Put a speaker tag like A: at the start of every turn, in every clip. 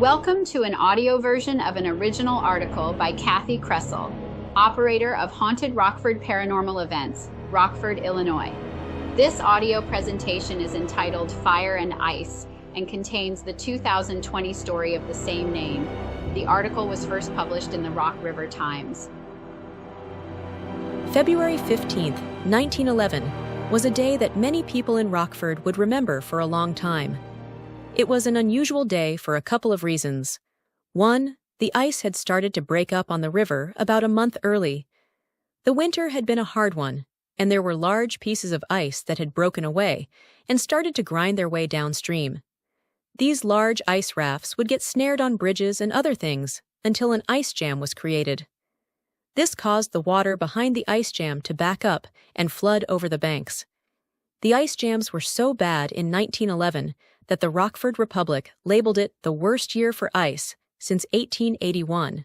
A: Welcome to an audio version of an original article by Kathi Kresol, operator of Haunted Rockford Paranormal Events, Rockford, Illinois. This audio presentation is entitled Fire and Ice and contains the 2020 story of the same name. The article was first published in the Rock River Times.
B: February 15th, 1911, was a day that many people in Rockford would remember for a long time. It was an unusual day for a couple of reasons. One, the ice had started to break up on the river about a month early. The winter had been a hard one, and there were large pieces of ice that had broken away and started to grind their way downstream. These large ice rafts would get snared on bridges and other things until an ice jam was created. This caused the water behind the ice jam to back up and flood over the banks. The ice jams were so bad in 1911 that the Rockford Republic labeled it the worst year for ice since 1881.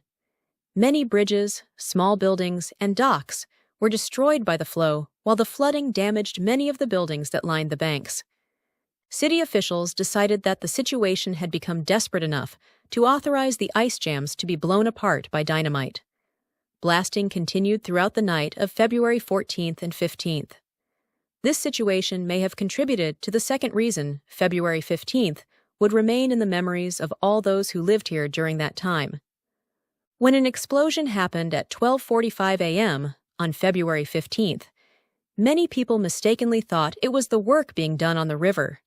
B: Many bridges, small buildings, and docks were destroyed by the flow, while the flooding damaged many of the buildings that lined the banks. City officials decided that the situation had become desperate enough to authorize the ice jams to be blown apart by dynamite. Blasting continued throughout the night of February 14th and 15th. This situation may have contributed to the second reason February 15th would remain in the memories of all those who lived here during that time. When an explosion happened at 12:45 a.m. on February 15th, many people mistakenly thought it was the work being done on the river.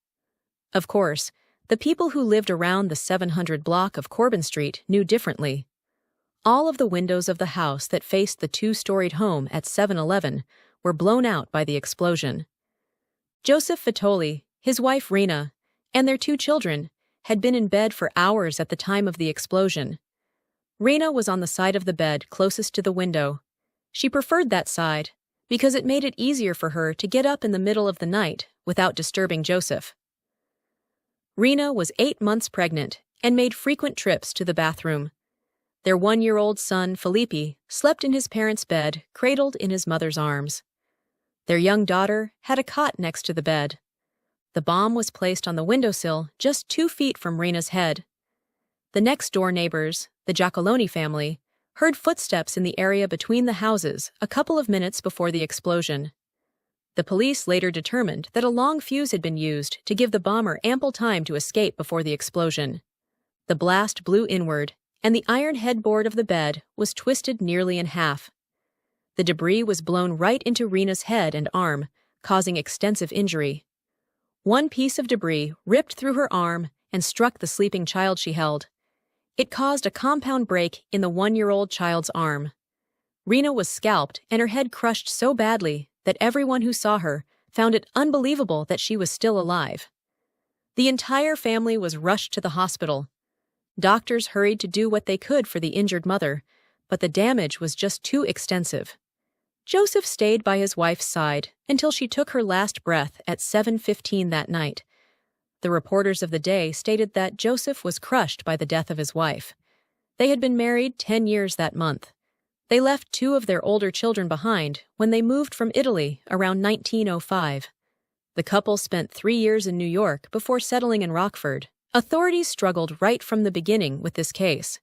B: Of course, the people who lived around the 700 block of Corbin Street knew differently. All of the windows of the house that faced the two-storied home at 711 were blown out by the explosion. Joseph Vitoli, his wife Rena, and their two children had been in bed for hours at the time of the explosion. Rena was on the side of the bed closest to the window. She preferred that side because it made it easier for her to get up in the middle of the night without disturbing Joseph. Rena was 8 months pregnant and made frequent trips to the bathroom. Their 1-year-old son, Felipe, slept in his parents' bed, cradled in his mother's arms. Their young daughter had a cot next to the bed. The bomb was placed on the windowsill just 2 feet from Rena's head. The next-door neighbors, the Giacoloni family, heard footsteps in the area between the houses a couple of minutes before the explosion. The police later determined that a long fuse had been used to give the bomber ample time to escape before the explosion. The blast blew inward, and the iron headboard of the bed was twisted nearly in half. The debris was blown right into Rena's head and arm, causing extensive injury. One piece of debris ripped through her arm and struck the sleeping child she held. It caused a compound break in the 1-year-old child's arm. Rena was scalped and her head crushed so badly that everyone who saw her found it unbelievable that she was still alive. The entire family was rushed to the hospital. Doctors hurried to do what they could for the injured mother, but the damage was just too extensive. Joseph stayed by his wife's side until she took her last breath at 7:15 that night. The reporters of the day stated that Joseph was crushed by the death of his wife. They had been married 10 years that month. They left 2 of their older children behind when they moved from Italy around 1905. The couple spent 3 years in New York before settling in Rockford. Authorities struggled right from the beginning with this case.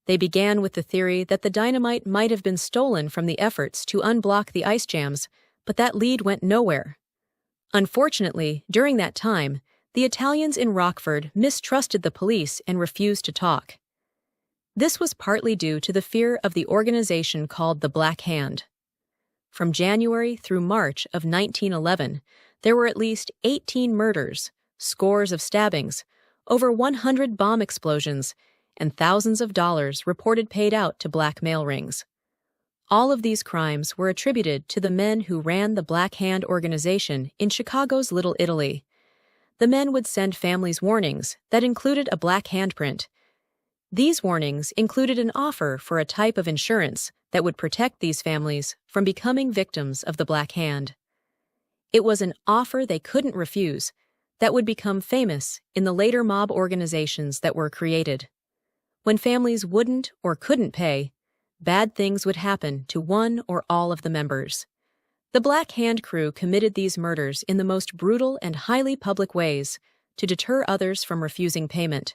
B: They began with the theory that the dynamite might have been stolen from the efforts to unblock the ice jams, but that lead went nowhere. Unfortunately, during that time, the Italians in Rockford mistrusted the police and refused to talk. This was partly due to the fear of the organization called the Black Hand. From January through March of 1911, there were at least 18 murders, scores of stabbings, over 100 bomb explosions, and thousands of dollars reported paid out to blackmail rings. All of these crimes were attributed to the men who ran the Black Hand organization in Chicago's Little Italy. The men would send families warnings that included a black handprint. These warnings included an offer for a type of insurance that would protect these families from becoming victims of the Black Hand. It was an offer they couldn't refuse that would become famous in the later mob organizations that were created. When families wouldn't or couldn't pay, bad things would happen to one or all of the members. The Black Hand crew committed these murders in the most brutal and highly public ways to deter others from refusing payment.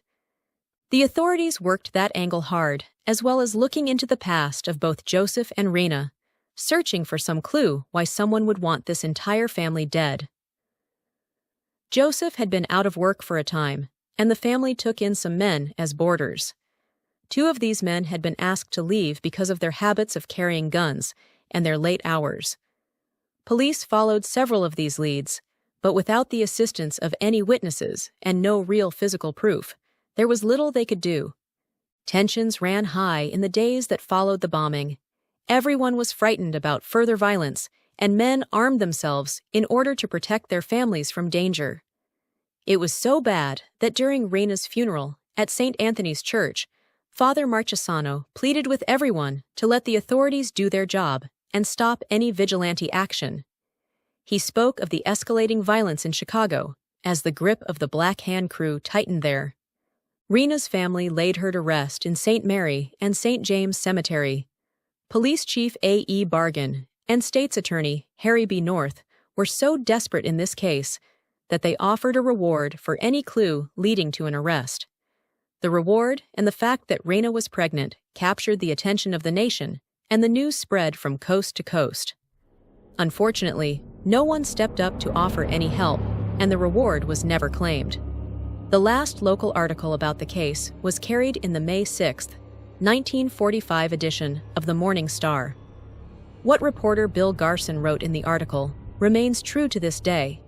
B: The authorities worked that angle hard, as well as looking into the past of both Joseph and Rena, searching for some clue why someone would want this entire family dead. Joseph had been out of work for a time, and the family took in some men as boarders. 2 of these men had been asked to leave because of their habits of carrying guns and their late hours. Police followed several of these leads, but without the assistance of any witnesses and no real physical proof, there was little they could do. Tensions ran high in the days that followed the bombing. Everyone was frightened about further violence, and men armed themselves in order to protect their families from danger. It was so bad that during Rena's funeral at St. Anthony's Church, Father Marchesano pleaded with everyone to let the authorities do their job and stop any vigilante action. He spoke of the escalating violence in Chicago as the grip of the Black Hand crew tightened there. Rena's family laid her to rest in St. Mary and St. James Cemetery. Police Chief A.E. Bargan and State's Attorney Harry B. North were so desperate in this case that they offered a reward for any clue leading to an arrest. The reward and the fact that Rena was pregnant captured the attention of the nation, and the news spread from coast to coast. Unfortunately, no one stepped up to offer any help, and the reward was never claimed. The last local article about the case was carried in the May 6, 1945 edition of the Morning Star. What reporter Bill Garson wrote in the article remains true to this day.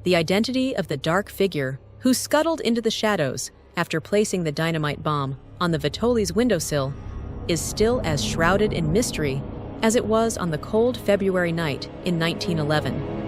B: The identity of the dark figure who scuttled into the shadows after placing the dynamite bomb on the Vitoli's windowsill is still as shrouded in mystery as it was on the cold February night in 1911.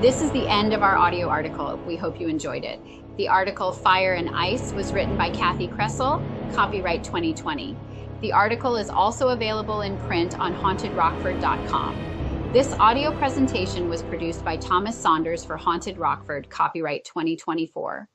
A: This is the end of our audio article. We hope you enjoyed it. The article Fire and Ice was written by Kathi Kresol, copyright 2020. The article is also available in print on hauntedrockford.com. This audio presentation was produced by Thomas Saunders for Haunted Rockford, copyright 2024.